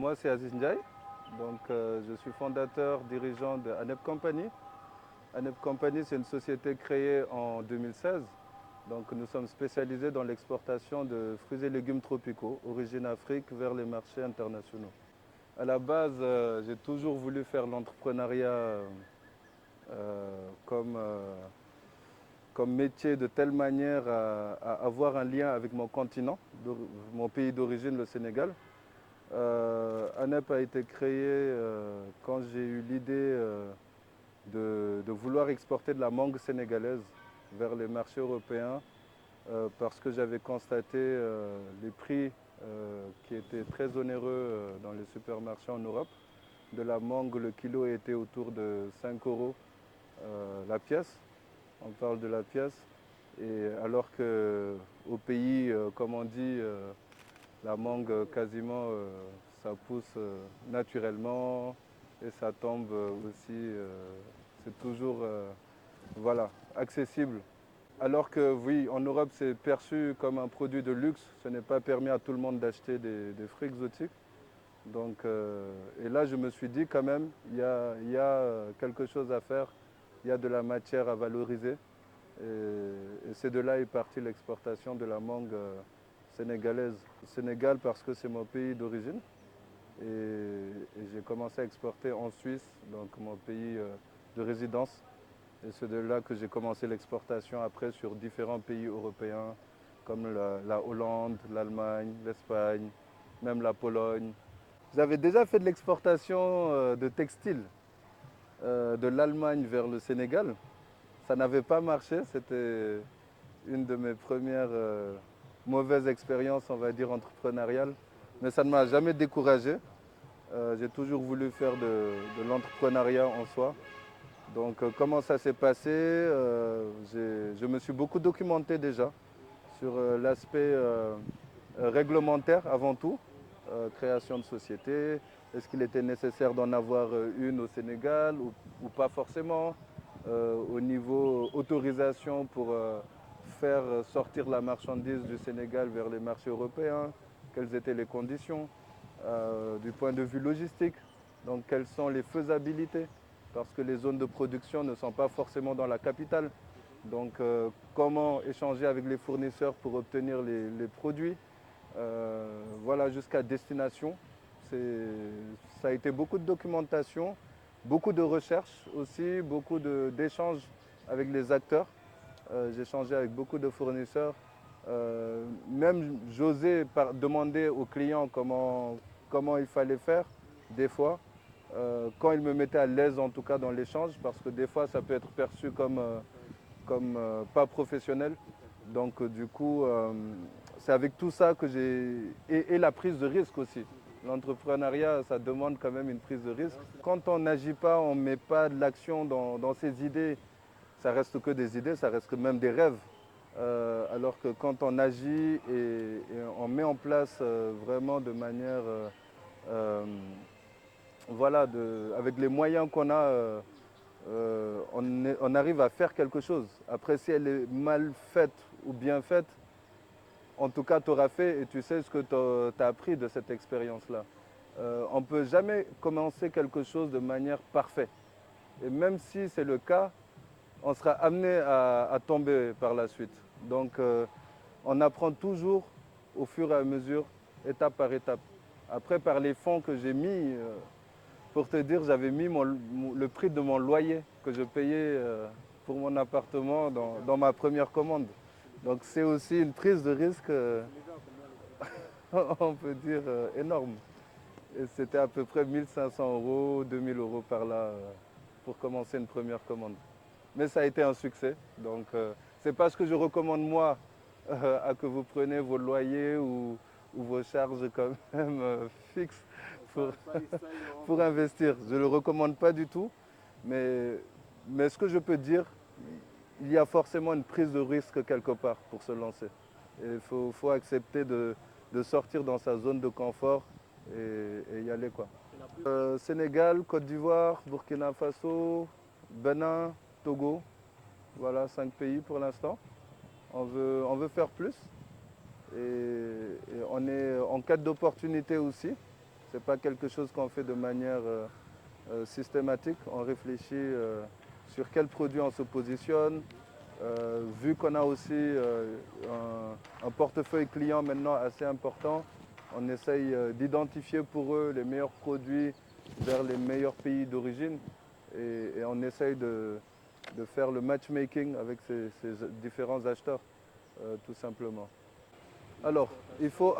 Moi, c'est Aziz Ndiaye. Donc, je suis fondateur, dirigeant de Anep Company. Anep Company, c'est une société créée en 2016. Donc, nous sommes spécialisés dans l'exportation de fruits et légumes tropicaux, origine Afrique, vers les marchés internationaux. À la base, j'ai toujours voulu faire l'entrepreneuriat comme, comme métier de telle manière à avoir un lien avec mon continent, mon pays d'origine, le Sénégal. ANEP a été créé quand j'ai eu l'idée de vouloir exporter de la mangue sénégalaise vers les marchés européens parce que j'avais constaté les prix qui étaient très onéreux dans les supermarchés en Europe. De la mangue, le kilo était autour de 5 euros la pièce. On parle de la pièce. Et alors qu'au pays, comme on dit, la mangue, quasiment, ça pousse naturellement et ça tombe aussi, c'est toujours voilà, accessible. Alors que oui, en Europe, c'est perçu comme un produit de luxe. Ce n'est pas permis à tout le monde d'acheter des fruits exotiques. Donc, et là, je me suis dit quand même, il y a quelque chose à faire, il y a de la matière à valoriser. Et c'est de là est partie l'exportation de la mangue sénégalaise. Sénégal parce que c'est mon pays d'origine. Et j'ai commencé à exporter en Suisse, donc mon pays de résidence. Et c'est de là que j'ai commencé l'exportation après sur différents pays européens, comme la Hollande, l'Allemagne, l'Espagne, même la Pologne. J'avais déjà fait de l'exportation de textiles de l'Allemagne vers le Sénégal. Ça n'avait pas marché, c'était une de mes premières mauvaises expériences, on va dire, entrepreneuriales. Mais ça ne m'a jamais découragé. J'ai toujours voulu faire de l'entrepreneuriat en soi. Donc comment ça s'est passé je me suis beaucoup documenté déjà sur l'aspect réglementaire avant tout, création de société. Est-ce qu'il était nécessaire d'en avoir une au Sénégal ou pas forcément au niveau autorisation pour faire sortir la marchandise du Sénégal vers les marchés européens, quelles étaient les conditions, du point de vue logistique, donc quelles sont les faisabilités, parce que les zones de production ne sont pas forcément dans la capitale. Donc comment échanger avec les fournisseurs pour obtenir les produits, voilà, jusqu'à destination. Ça a été beaucoup de documentation, beaucoup de recherches aussi, beaucoup d'échanges avec les acteurs. J'ai échangé avec beaucoup de fournisseurs. Même j'osais demander aux clients comment il fallait faire, des fois, quand ils me mettaient à l'aise en tout cas dans l'échange, parce que des fois ça peut être perçu comme pas professionnel. Donc du coup, c'est avec tout ça que et la prise de risque aussi. L'entrepreneuriat, ça demande quand même une prise de risque. Quand on n'agit pas, on ne met pas de l'action dans ses idées, ça reste que des idées, ça reste que même des rêves. Alors que quand on agit et on met en place vraiment de manière, voilà, avec les moyens qu'on a, on arrive à faire quelque chose. Après, si elle est mal faite ou bien faite, en tout cas, tu auras fait et tu sais ce que tu as appris de cette expérience-là. On ne peut jamais commencer quelque chose de manière parfaite. Et même si c'est le cas, on sera amené à tomber par la suite. Donc, on apprend toujours au fur et à mesure, étape par étape. Après, par les fonds que j'ai mis, pour te dire, j'avais mis le prix de mon loyer que je payais pour mon appartement dans ma première commande. Donc c'est aussi une prise de risque, on peut dire, énorme. Et c'était à peu près 1500 euros, 2000 euros par là pour commencer une première commande. Mais ça a été un succès. Donc c'est pas ce que je recommande moi à que vous preniez vos loyers ou vos charges quand même fixes pour, pour investir. Je ne le recommande pas du tout. Mais ce que je peux dire, il y a forcément une prise de risque quelque part pour se lancer. Il faut accepter de sortir dans sa zone de confort et y aller, quoi. Sénégal, Côte d'Ivoire, Burkina Faso, Bénin, Togo. Voilà, 5 pays pour l'instant. On veut faire plus et on est en quête d'opportunités aussi. Ce n'est pas quelque chose qu'on fait de manière systématique. On réfléchit sur quel produit on se positionne. Vu qu'on a aussi un portefeuille client maintenant assez important, on essaye d'identifier pour eux les meilleurs produits vers les meilleurs pays d'origine et on essaye de faire le matchmaking avec ces différents acheteurs, tout simplement. Alors, il faut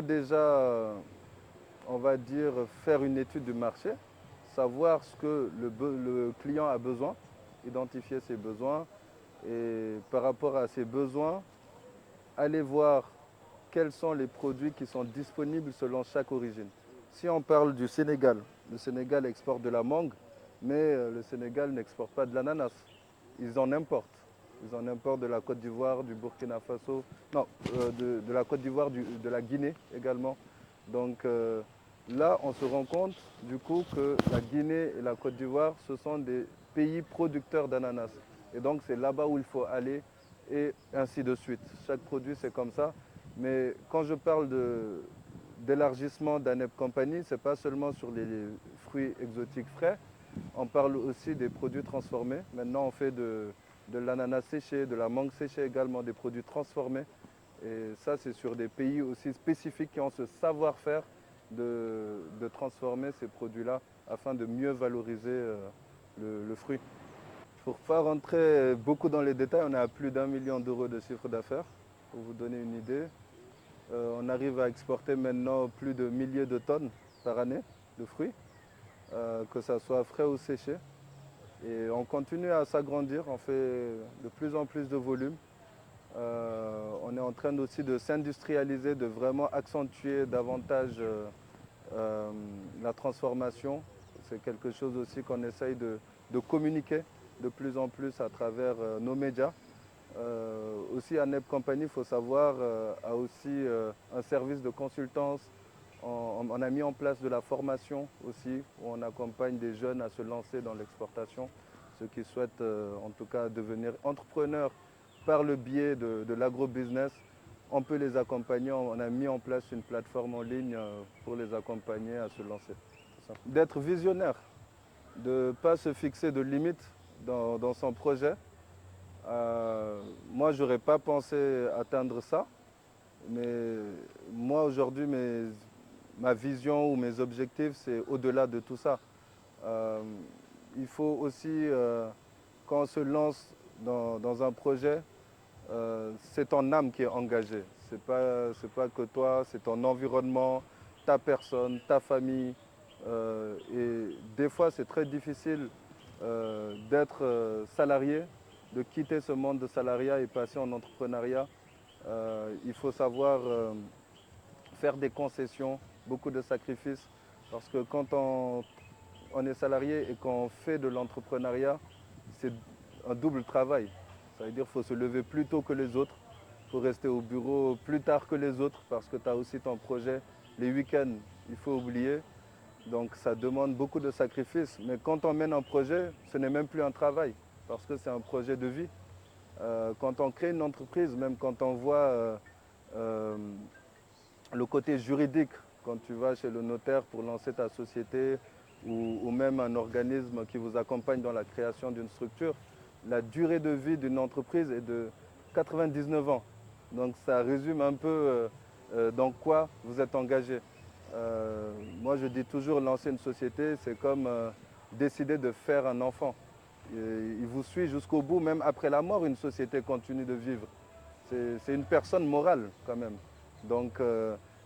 déjà, on va dire, faire une étude du marché, savoir ce que le client a besoin, identifier ses besoins et par rapport à ses besoins, aller voir quels sont les produits qui sont disponibles selon chaque origine. Si on parle du Sénégal, le Sénégal exporte de la mangue, mais le Sénégal n'exporte pas de l'ananas. Ils en importent. Ils en importent de la Côte d'Ivoire, du Burkina Faso, non, de la Côte d'Ivoire, de la Guinée également. Donc là, on se rend compte du coup que la Guinée et la Côte d'Ivoire, ce sont des pays producteurs d'ananas. Et donc c'est là-bas où il faut aller et ainsi de suite. Chaque produit, c'est comme ça. Mais quand je parle d'élargissement d'ANEP Company, ce n'est pas seulement sur les fruits exotiques frais, on parle aussi des produits transformés. Maintenant, on fait de l'ananas séché, de la mangue séchée également, des produits transformés. Et ça, c'est sur des pays aussi spécifiques qui ont ce savoir-faire de transformer ces produits-là afin de mieux valoriser le fruit. Pour ne pas rentrer beaucoup dans les détails, on est à plus d'1 million d'euros de chiffre d'affaires, pour vous donner une idée. On arrive à exporter maintenant plus de milliers de tonnes par année de fruits, que ce soit frais ou séchés. Et on continue à s'agrandir, on fait de plus en plus de volume. On est en train aussi de s'industrialiser, de vraiment accentuer davantage la transformation. C'est quelque chose aussi qu'on essaye de communiquer de plus en plus à travers nos médias. Aussi, ANEP Company, il faut savoir, a aussi un service de consultance. On a mis en place de la formation aussi, où on accompagne des jeunes à se lancer dans l'exportation, ceux qui souhaitent en tout cas devenir entrepreneurs par le biais de l'agrobusiness. On peut les accompagner, on a mis en place une plateforme en ligne pour les accompagner à se lancer. D'être visionnaire, de ne pas se fixer de limites dans son projet. Moi, je n'aurais pas pensé atteindre ça, mais moi, aujourd'hui, ma vision ou mes objectifs, c'est au-delà de tout ça. Il faut aussi, quand on se lance dans un projet, c'est ton âme qui est engagée. Ce n'est pas que toi, c'est ton environnement, ta personne, ta famille. Et des fois, c'est très difficile d'être salarié, de quitter ce monde de salariat et passer en entrepreneuriat. Il faut savoir faire des concessions, beaucoup de sacrifices, parce que quand on est salarié et qu'on fait de l'entrepreneuriat, c'est un double travail. Ça veut dire qu'il faut se lever plus tôt que les autres, il faut rester au bureau plus tard que les autres, parce que tu as aussi ton projet. Les week-ends, il faut oublier. Donc ça demande beaucoup de sacrifices. Mais quand on mène un projet, ce n'est même plus un travail, parce que c'est un projet de vie. Quand on crée une entreprise, même quand on voit le côté juridique, quand tu vas chez le notaire pour lancer ta société ou même un organisme qui vous accompagne dans la création d'une structure, la durée de vie d'une entreprise est de 99 ans. Donc ça résume un peu dans quoi vous êtes engagé. Moi je dis toujours lancer une société, c'est comme décider de faire un enfant. Il vous suit jusqu'au bout, même après la mort, une société continue de vivre. C'est une personne morale quand même. Donc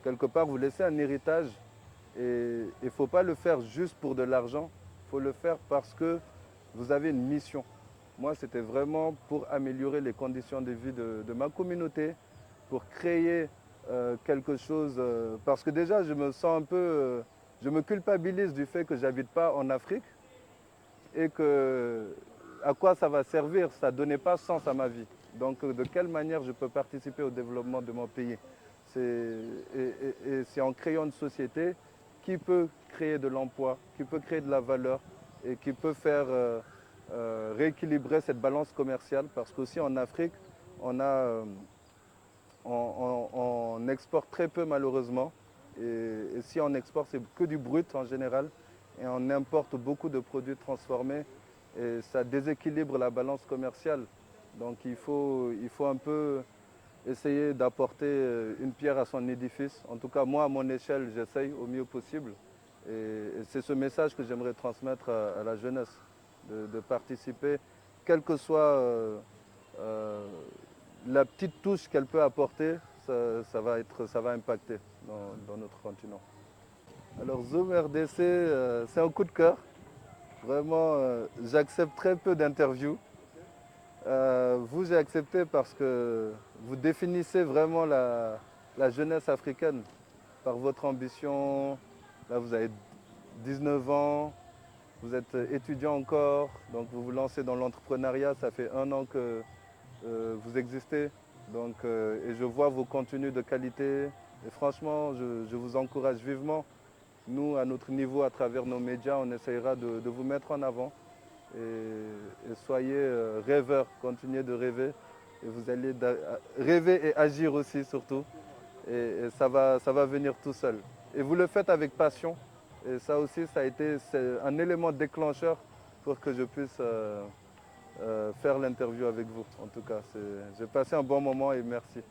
quelque part vous laissez un héritage et il ne faut pas le faire juste pour de l'argent, il faut le faire parce que vous avez une mission. Moi c'était vraiment pour améliorer les conditions de vie de ma communauté, pour créer quelque chose, parce que déjà je me sens un peu, je me culpabilise du fait que je n'habite pas en Afrique et que à quoi ça va servir, ça ne donnait pas sens à ma vie. Donc de quelle manière je peux participer au développement de mon pays? Et c'est en créant une société qui peut créer de l'emploi, qui peut créer de la valeur et qui peut faire rééquilibrer cette balance commerciale. Parce qu'aussi en Afrique, on a on exporte très peu malheureusement. Et si on exporte, c'est que du brut en général. Et on importe beaucoup de produits transformés. Et ça déséquilibre la balance commerciale. Donc il faut un peu essayer d'apporter une pierre à son édifice. En tout cas, moi, à mon échelle, j'essaye au mieux possible. Et c'est ce message que j'aimerais transmettre à la jeunesse, de participer, quelle que soit euh, la petite touche qu'elle peut apporter, ça va impacter dans notre continent. Alors Zoom RDC, c'est un coup de cœur. Vraiment, j'accepte très peu d'interviews. Vous, j'ai accepté parce que vous définissez vraiment la jeunesse africaine par votre ambition. Là, vous avez 19 ans, vous êtes étudiant encore, donc vous vous lancez dans l'entrepreneuriat. Ça fait 1 an que vous existez. Donc, et je vois vos contenus de qualité. Et franchement, je vous encourage vivement. Nous, à notre niveau, à travers nos médias, on essayera de vous mettre en avant. Et soyez rêveurs, continuez de rêver. Et vous allez rêver et agir aussi surtout. Et ça va venir tout seul. Et vous le faites avec passion. Et ça aussi, ça a été un élément déclencheur pour que je puisse faire l'interview avec vous. En tout cas, j'ai passé un bon moment et merci.